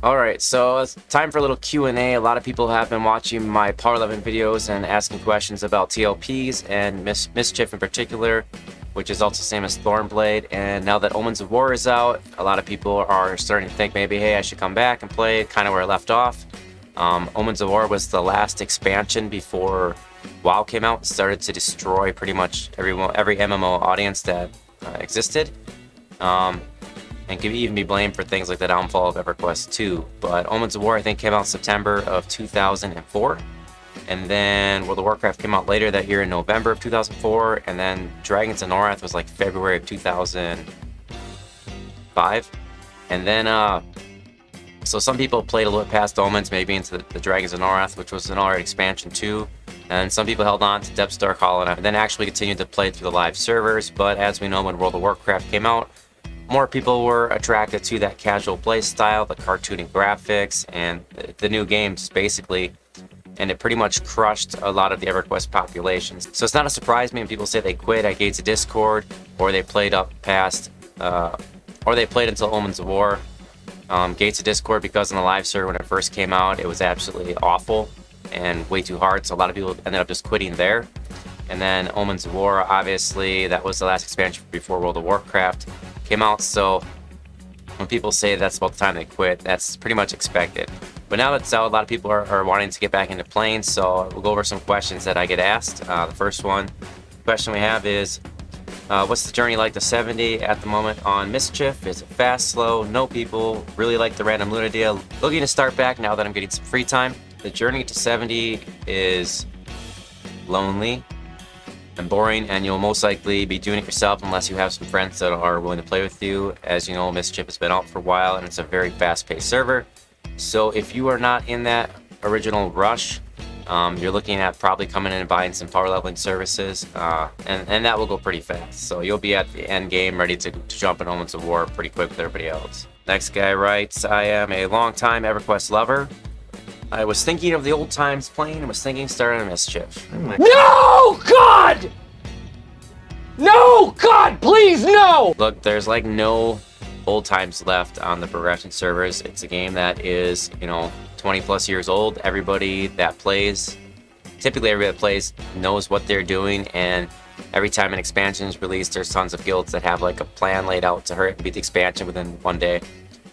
Alright, so it's time for a little Q&A. A lot of people have been watching my Power 11 videos and asking questions about TLPs and Mischief in particular, which is also the same as Thornblade. And now that Omens of War is out, a lot of people are starting to think maybe, hey, I should come back and play kind of where I left off. Omens of War was the last expansion before WoW came out. It started to destroy pretty much every MMO audience that existed. And could even be blamed for things like the downfall of Everquest 2. But Omens of War, I think, came out September of 2004. And then World of Warcraft came out later that year in November of 2004. And then Dragons of Norath was like February of 2005. And then, so some people played a little bit past Omens, maybe into the Dragons of Norath, which was an alright expansion too. And some people held on to Depths Dark Hollow and then actually continued to play through the live servers. But as we know, when World of Warcraft came out, more people were attracted to that casual play style, the cartooning graphics, and the new games basically, and it pretty much crushed a lot of the EverQuest populations. So it's not a surprise when people say they quit at Gates of Discord, or they played up past, or they played until Omens of War. Gates of Discord, because on the live server when it first came out, it was absolutely awful and way too hard, so a lot of people ended up just quitting there. And then Omens of War, obviously, that was the last expansion before World of Warcraft came out, so when people say that's about the time they quit, that's pretty much expected. But now that's out, a lot of people are wanting to get back into playing, so we'll go over some questions that I get asked. The first question we have is, what's the journey like to 70 at the moment on Mischief? Is it fast, slow, no people? Really like the random Luna deal. Looking to start back now that I'm getting some free time. The journey to 70 is lonely and boring, and you'll most likely be doing it yourself unless you have some friends that are willing to play with you. As you know, Mischief has been out for a while and it's a very fast-paced server. So if you are not in that original rush, you're looking at probably coming in and buying some power leveling services, and that will go pretty fast. So you'll be at the end game ready to jump in Omens of War pretty quick with everybody else. Next guy writes, I am a long-time EverQuest lover. I was thinking of the old times playing and was thinking starting on Mischief. No, God! No, God, please, no! Look, there's like no old times left on the progression servers. It's a game that is, 20 plus years old. Everybody that plays, typically everybody that plays knows what they're doing, and every time an expansion is released, there's tons of guilds that have like a plan laid out to hurry and beat the expansion within one day.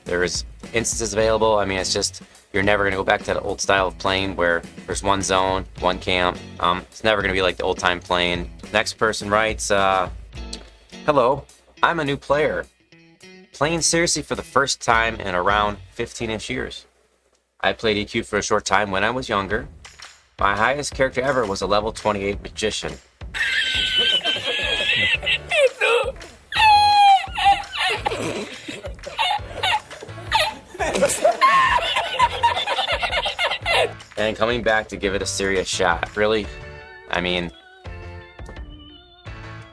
There's instances available. I mean, it's just, you're never going to go back to that old style of playing where there's one zone, one camp. It's never going to be like the old time playing. Next person writes, hello, I'm a new player. Playing seriously for the first time in around 15-ish years. I played EQ for a short time when I was younger. My highest character ever was a level 28 magician. And coming back to give it a serious shot. Really? I mean,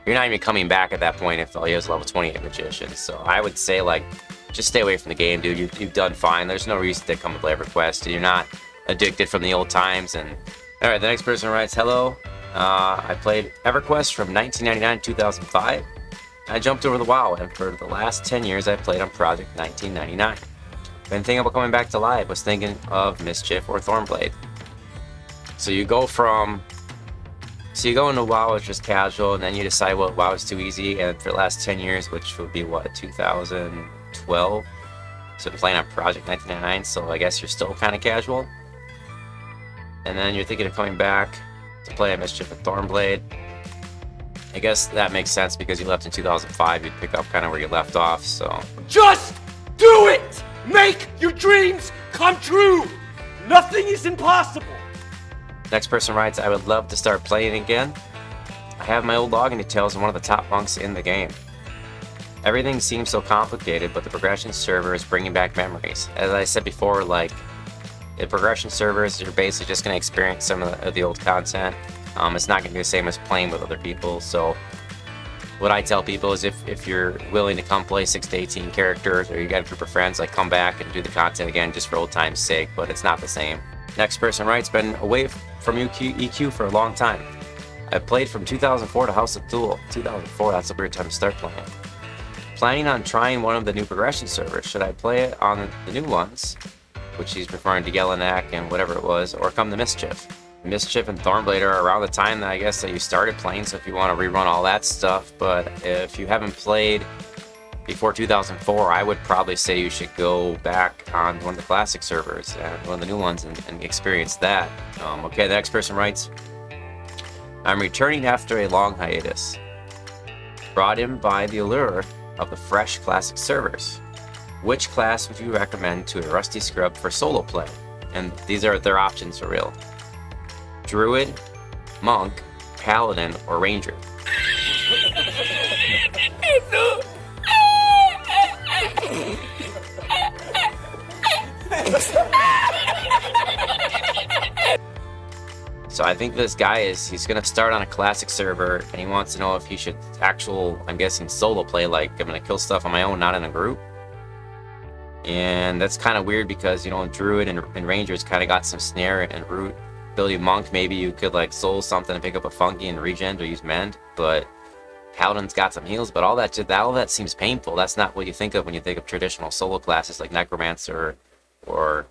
you're not even coming back at that point if all you have is level 28 magician. So I would say, like, just stay away from the game, dude. You've done fine. There's no reason to come and play EverQuest. You're not addicted from the old times. And all right, the next person writes, hello. I played EverQuest from 1999 to 2005. I jumped over the WoW, and for the last 10 years, I played on Project 1999. Been thinking about coming back to live, was thinking of Mischief or Thornblade. So you go into WoW as just casual, and then you decide, well, WoW is too easy, and for the last 10 years, which would be, what, 2012? So playing on Project 1999, so I guess you're still kind of casual. And then you're thinking of coming back to play a Mischief with Thornblade. I guess that makes sense because you left in 2005, you'd pick up kind of where you left off, so. Just do it! Make your dreams come true! Nothing is impossible! Next person writes, I would love to start playing again. I have my old login details and one of the top monks in the game. Everything seems so complicated, but the progression server is bringing back memories. As I said before, like, the progression servers, you're basically just going to experience some of the old content. It's not going to be the same as playing with other people, so what I tell people is if you're willing to come play 6 to 18 characters, or you got a group of friends, like, come back and do the content again just for old time's sake, but it's not the same. Next person writes, been away from EQ for a long time. I played from 2004 to House of Thule. 2004, that's a weird time to start playing. Planning on trying one of the new progression servers. Should I play it on the new ones? which he's referring to Yellowneck and whatever it was, or come to Mischief. Mischief and Thornblade are around the time that I guess that you started playing, so if you want to rerun all that stuff, but if you haven't played before 2004, I would probably say you should go back on one of the classic servers and one of the new ones and experience that. Okay, the next person writes, I'm returning after a long hiatus, brought in by the allure of the fresh classic servers. Which class would you recommend to a rusty scrub for solo play? And these are their options for real. Druid, Monk, Paladin, or Ranger. So I think this guy he's gonna start on a classic server and he wants to know if he should I'm guessing solo play, like I'm gonna kill stuff on my own, not in a group. And that's kind of weird because, you know, Druid and Rangers kind of got some snare and root ability. Monk, maybe you could like soul something and pick up a funky and regen or use mend, but Paladin's got some heals, but all that seems painful. That's not what you think of when you think of traditional solo classes like Necromancer or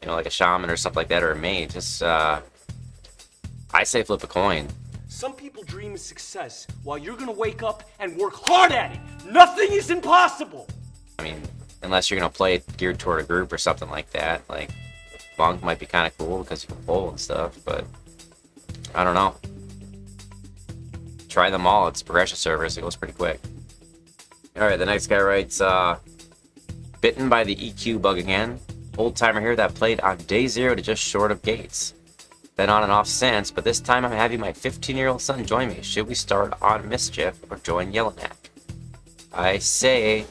you know, like a Shaman or something like that, or a Mage. Just I say flip a coin. Some people dream of success while you're gonna wake up and work hard at it. Nothing is impossible. I mean, unless you're gonna play it geared toward a group or something like that. Like Monk might be kind of cool because you can bowl and stuff, but I don't know. Try them all. It's progression servers. It goes pretty quick. All right, the next guy writes, bitten by the EQ bug again. Old timer here that played on day 0 to just short of gates. Been on and off since, but this time I'm having my 15-year-old son join me. Should we start on Mischief or join Yellowneck? I say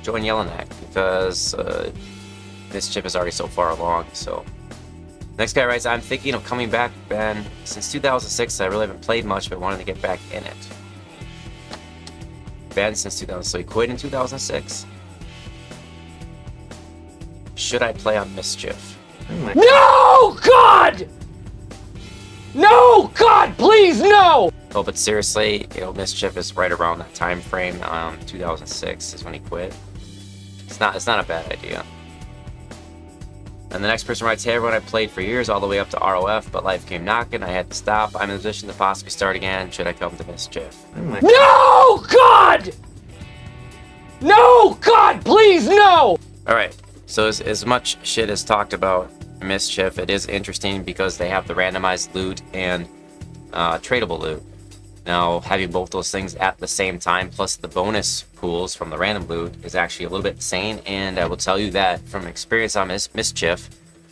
join Yellowneck because Mischief is already so far along. So next guy writes, I'm thinking of coming back, Ben. Since 2006, I really haven't played much, but wanted to get back in it. Ben since 2000, so he quit in 2006. Should I play on Mischief? No, God! No, God, please, no! Oh, but seriously, you know, Mischief is right around that time frame. 2006 is when he quit. It's not a bad idea. And the next person writes, hey everyone, I played for years all the way up to ROF, but life came knocking, I had to stop. I'm in a position to possibly start again. Should I come to Mischief? No, God! No, God, please, no! Alright, so as much shit as talked about Mischief, it is interesting because they have the randomized loot and tradeable loot. Now, having both those things at the same time, plus the bonus pools from the random loot, is actually a little bit insane, and I will tell you that from experience on Mischief,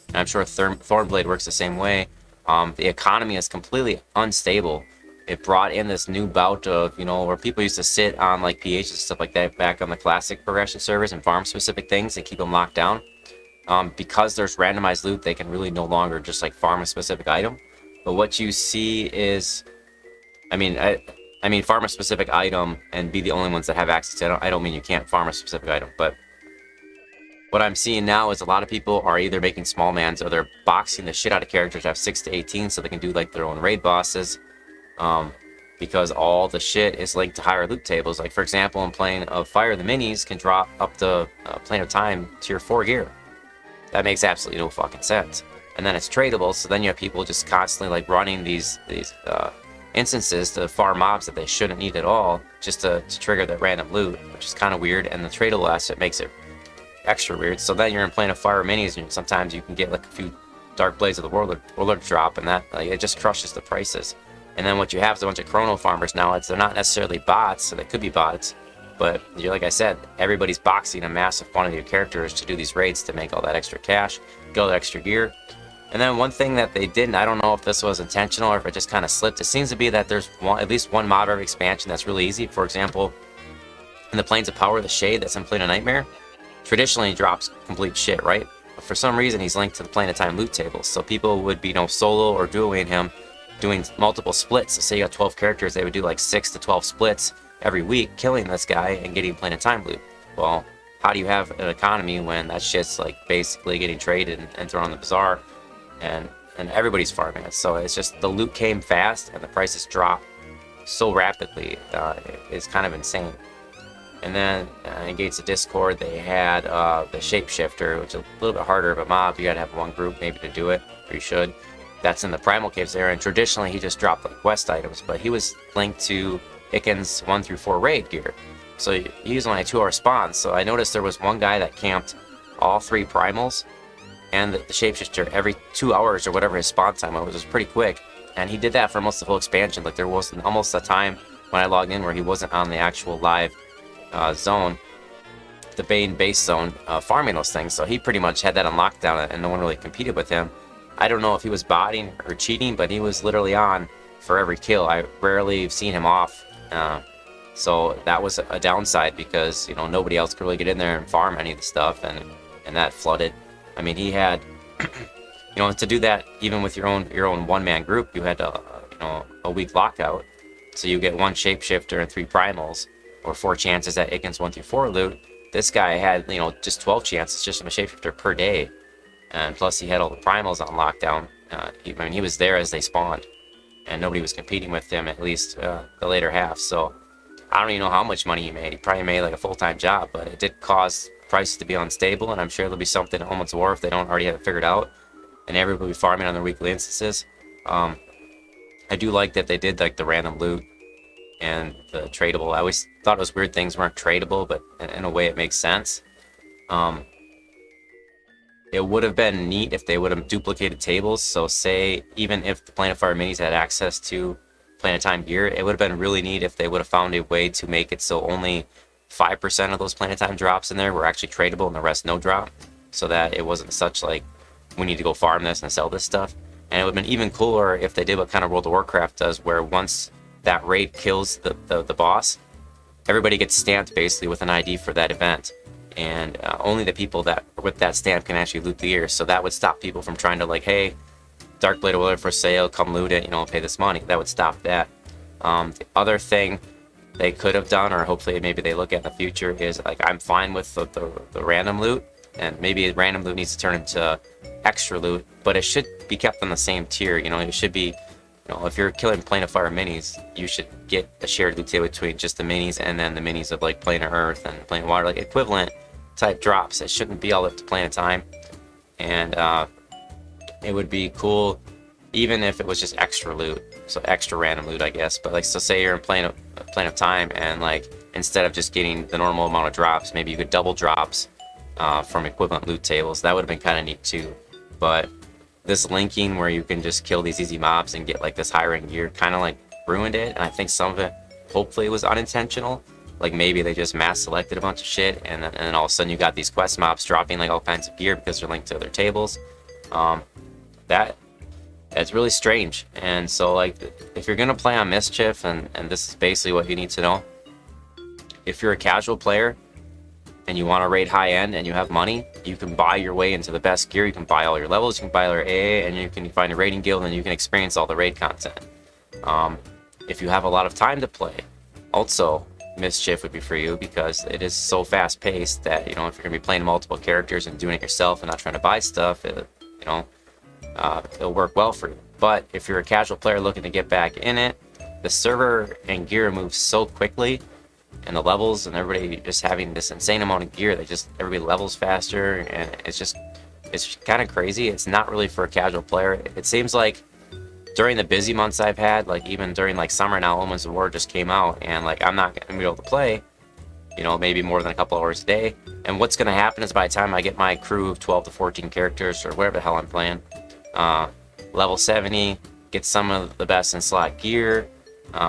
and I'm sure Thornblade works the same way, the economy is completely unstable. It brought in this new bout of, you know, where people used to sit on like PHs and stuff like that back on the classic progression servers and farm specific things and keep them locked down. Because there's randomized loot, they can really no longer just like farm a specific item. But what you see is, I mean farm a specific item and be the only ones that have access to it. I don't mean you can't farm a specific item, but what I'm seeing now is a lot of people are either making small mans or they're boxing the shit out of characters that have 6 to 18 so they can do like their own raid bosses. Because all the shit is linked to higher loot tables. Like for example, in Plane of Fire, the minis can drop up to Plane of Time tier 4 gear. That makes absolutely no fucking sense. And then it's tradable, so then you have people just constantly like running these instances to farm mobs that they shouldn't need at all, just to trigger that random loot, which is kind of weird. And the tradable asset makes it extra weird. So then you're in Plane of Fire minis, and sometimes you can get like a few Dark Blades of the Warlord drop, and that like, it just crushes the prices. And then what you have is a bunch of chrono farmers now. They're not necessarily bots, so they could be bots, but you're, like I said, everybody's boxing a massive quantity of characters to do these raids to make all that extra cash, get all that extra gear. And then one thing that they didn't, I don't know if this was intentional or if it just kind of slipped, it seems to be that there's at least one mob every expansion that's really easy. For example, in the Plains of Power, the Shade that's in Plane of Nightmare, traditionally drops complete shit, right? But for some reason, he's linked to the Plane of Time loot tables, so people would be, you know, solo or duoing him, doing multiple splits. So say you got 12 characters, they would do like 6 to 12 splits every week, killing this guy and getting Plane of Time loot. Well, how do you have an economy when that shit's like basically getting traded and thrown in the bazaar, and everybody's farming it? So it's just the loot came fast and the prices dropped so rapidly. It's kind of insane. And then in Gates of Discord, they had the Shapeshifter, which is a little bit harder of a mob. You gotta have one group maybe to do it, or you should. That's in the Primal Caves area, and traditionally he just dropped like quest items, but he was linked to Iken's 1 through 4 raid gear. So he was only a 2-hour spawn, so I noticed there was one guy that camped all 3 primals and the Shapeshifter every 2 hours or whatever his spawn time was. It was pretty quick, and he did that for most of the whole expansion. Like there was almost a time when I logged in where he wasn't on the actual live zone, the main base zone, farming those things. So he pretty much had that on lockdown, and no one really competed with him. I don't know if he was botting or cheating, but he was literally on for every kill. I rarely seen him off. So that was a downside because, you know, nobody else could really get in there and farm any of the stuff, and that flooded. I mean, he had, you know, to do that even with your own one-man group, you had a week lockout. So you get 1 Shapeshifter and 3 primals, or 4 chances at Iken's 1 through 4 loot. This guy had, you know, just 12 chances just from a Shapeshifter per day. And plus he had all the primals on lockdown. I mean, he was there as they spawned, and nobody was competing with him, at least the later half. So I don't even know how much money he made. He probably made like a full-time job, but it did cause prices to be unstable, and I'm sure there'll be something at Homeland's War if they don't already have it figured out, and everybody will be farming on their weekly instances. I do like that they did like the random loot and the tradable. I always thought it was weird things weren't tradable, but in a way it makes sense. It would have been neat if they would have duplicated tables. So say, even if the Planet Fire minis had access to Planet Time gear, it would have been really neat if they would have found a way to make it so only 5% of those Planet Time drops in there were actually tradable and the rest no drop. So that it wasn't such like, we need to go farm this and sell this stuff. And it would have been even cooler if they did what kind of World of Warcraft does, where once that raid kills the boss, everybody gets stamped basically with an ID for that event. And only the people that with that stamp can actually loot the gear. So that would stop people from trying to like, hey, Darkblade or whatever for sale, come loot it, you know, pay this money. That would stop that. The other thing they could have done, or hopefully maybe they look at in the future, is like, I'm fine with the random loot, and maybe random loot needs to turn into extra loot, but it should be kept on the same tier. You know, it should be, you know, if you're killing Planet Fire minis, you should get a shared loot table between just the minis and then the minis of like Planet Earth and Planet Water, like equivalent type drops. It shouldn't be all up to Planet Time. And it would be cool even if it was just extra loot, so extra random loot, I guess. But like, so say you're in Planet Time, and like, instead of just getting the normal amount of drops, maybe you could double drops from equivalent loot tables. That would have been kind of neat too. But this linking where you can just kill these easy mobs and get like this high rank gear kind of like ruined it. And I think some of it hopefully was unintentional. Like maybe they just mass selected a bunch of shit, and then all of a sudden you got these quest mobs dropping like all kinds of gear because they're linked to their tables. That's really strange. And so like, if you're gonna play on Mischief, and this is basically what you need to know, if you're a casual player and you want to raid high end and you have money, you can buy your way into the best gear. You can buy all your levels, you can buy all your AA, and you can find a raiding guild, and you can experience all the raid content. If you have a lot of time to play, also Mischief would be for you, because it is so fast paced that, you know, if you're gonna be playing multiple characters and doing it yourself and not trying to buy stuff, it'll work well for you. But if you're a casual player looking to get back in it, the server and gear moves so quickly, and the levels, and everybody just having this insane amount of gear, everybody levels faster, and it's kind of crazy. It's not really for a casual player. It seems like during the busy months I've had, like even during like summer now, Homeland's War just came out, and like, I'm not gonna be able to play, you know, maybe more than a couple hours a day. And what's gonna happen is by the time I get my crew of 12 to 14 characters, or whatever the hell I'm playing, level 70, get some of the best in slot gear,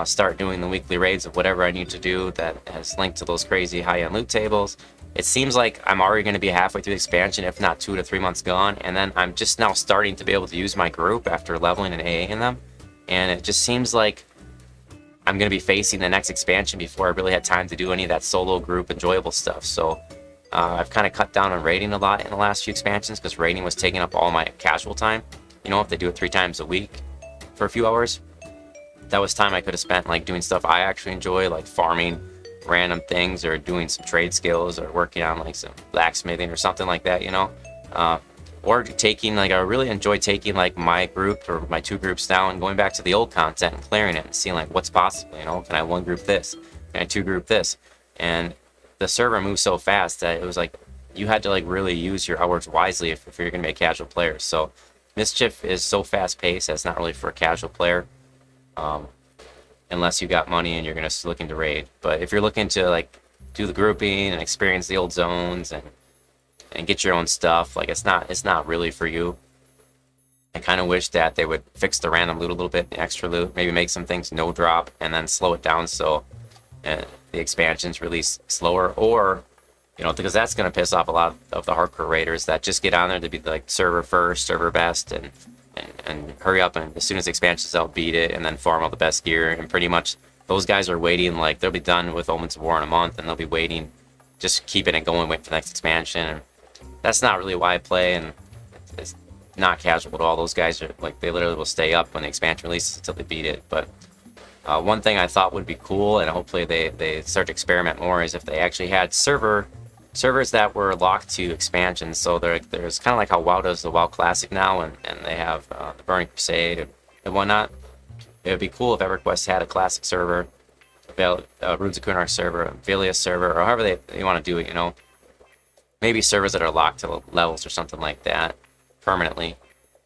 start doing the weekly raids of whatever I need to do that has linked to those crazy high-end loot tables. It seems like I'm already going to be halfway through the expansion, if not 2 to 3 months gone, and then I'm just now starting to be able to use my group after leveling and AA in them, and it just seems like I'm going to be facing the next expansion before I really had time to do any of that solo group enjoyable stuff. So I've kind of cut down on raiding a lot in the last few expansions, because raiding was taking up all my casual time. You know, if they do it 3 times a week for a few hours, that was time I could have spent like doing stuff I actually enjoy, like farming random things, or doing some trade skills, or working on like some blacksmithing or something like that, you know. Or taking, like, I really enjoy taking like my group or my 2 groups down and going back to the old content and clearing it and seeing like what's possible, you know. Can I 1 group this? Can I 2 group this? And the server moves so fast that it was like you had to like really use your hours wisely if you're gonna be a casual player. So Mischief is so fast paced that's not really for a casual player, unless you got money and you're gonna looking to raid. But if you're looking to like do the grouping and experience the old zones and get your own stuff, like it's not really for you. I kind of wish that they would fix the random loot a little bit, the extra loot, maybe make some things no drop and then slow it down so the expansions release slower, or because that's going to piss off a lot of the hardcore raiders that just get on there to be like server first, server best, and hurry up and as soon as the expansion's out, beat it and then farm all the best gear. And pretty much those guys are waiting, like they'll be done with Omens of War in a month and they'll be waiting, just keeping it going, waiting for the next expansion. And that's not really why I play, and it's not casual at all. Those guys are like, they literally will stay up when the expansion releases until they beat it. But one thing I thought would be cool, and hopefully they start to experiment more, is if they actually had servers that were locked to expansions. So there's kind of like how WoW does the WoW Classic now, and they have the Burning Crusade and whatnot. It would be cool if Everquest had a Classic server, Runes of Kunar server, Vilius server, or however they want to do it, Maybe servers that are locked to levels or something like that permanently.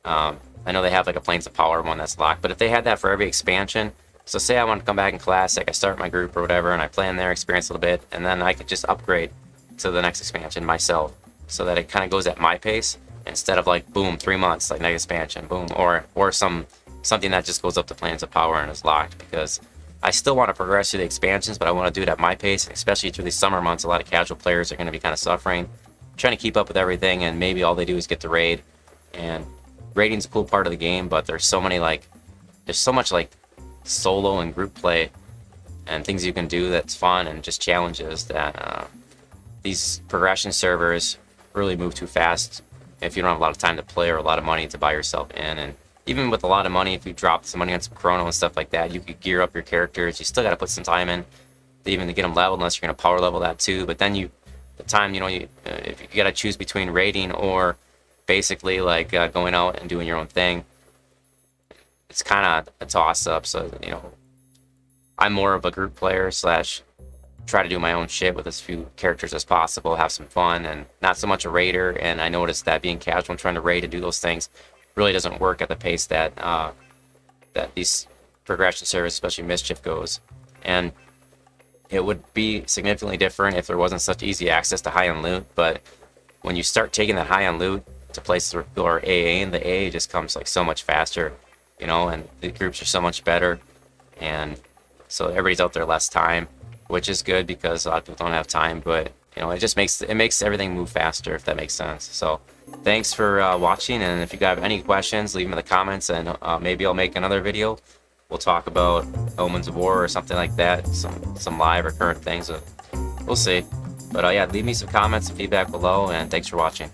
I know they have like a Plains of Power one that's locked, but if they had that for every expansion, so say I want to come back in Classic, I start my group or whatever, and I play in there, experience a little bit, and then I could just upgrade to the next expansion myself, so that it kind of goes at my pace instead of like boom 3 months like next expansion boom, or something that just goes up to Plains of Power and is locked. Because I still want to progress through the expansions, but I want to do it at my pace, especially through these summer months. A lot of casual players are going to be kind of suffering, trying to keep up with everything, and maybe all they do is get to raid. And raiding's a cool part of the game, but there's so much like solo and group play and things you can do that's fun, and just challenges that these progression servers really move too fast if you don't have a lot of time to play or a lot of money to buy yourself in. And even with a lot of money, if you drop some money on some chrono and stuff like that, you could gear up your characters. You still got to put some time in to even to get them leveled, unless you're going to power level that too. But then if you got to choose between raiding or basically like going out and doing your own thing, it's kind of a toss up. So I'm more of a group player slash try to do my own shit with as few characters as possible, have some fun, and not so much a raider. And I noticed that being casual and trying to raid and do those things really doesn't work at the pace that these progression servers, especially Mischief, goes. And it would be significantly different if there wasn't such easy access to high-end loot. But when you start taking that high-end loot to places where people are AA, and the AA just comes like so much faster, and the groups are so much better, and so everybody's out there less time, which is good because a lot of people don't have time. But it just makes everything move faster, if that makes sense. So thanks for watching, and if you have any questions, leave them in the comments, and maybe I'll make another video. We'll talk about Omens of War or something like that, some live or current things. We'll see. But yeah, leave me some comments and feedback below, and thanks for watching.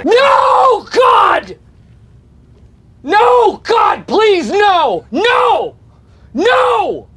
No, God! No, God, please, no! No! No!